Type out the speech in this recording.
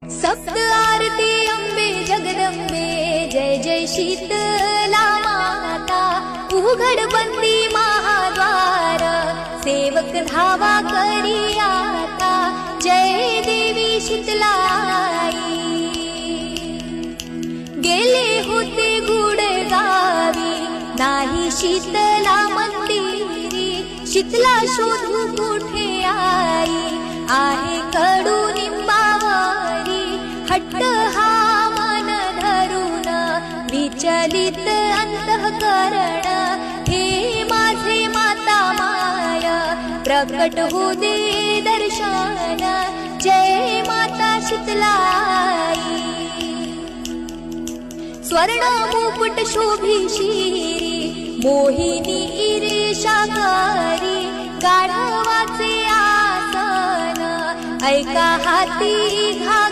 सप्त आरती अंबे जगदंबे, जय जय शीतला माता. उघड बंदी महाद्वार, सेवक धावा करी आता. जय देवी शीतलाई. गेले होते गुड गावी, नाही शीतला मंदिरी. शीतला शोधू कुठे आई, आहे कडू निंबावरी. हट्ट हा मन धरून, विचलित अंतःकरण. हे माझे माता माय, प्रकट हो दे दर्शन. जय माता शीतलाई. स्वर्ण मुकुट शोभी शिरी, मोहिनी ईरेशा करी. गाढवाचे आसन, ऐका हाती घा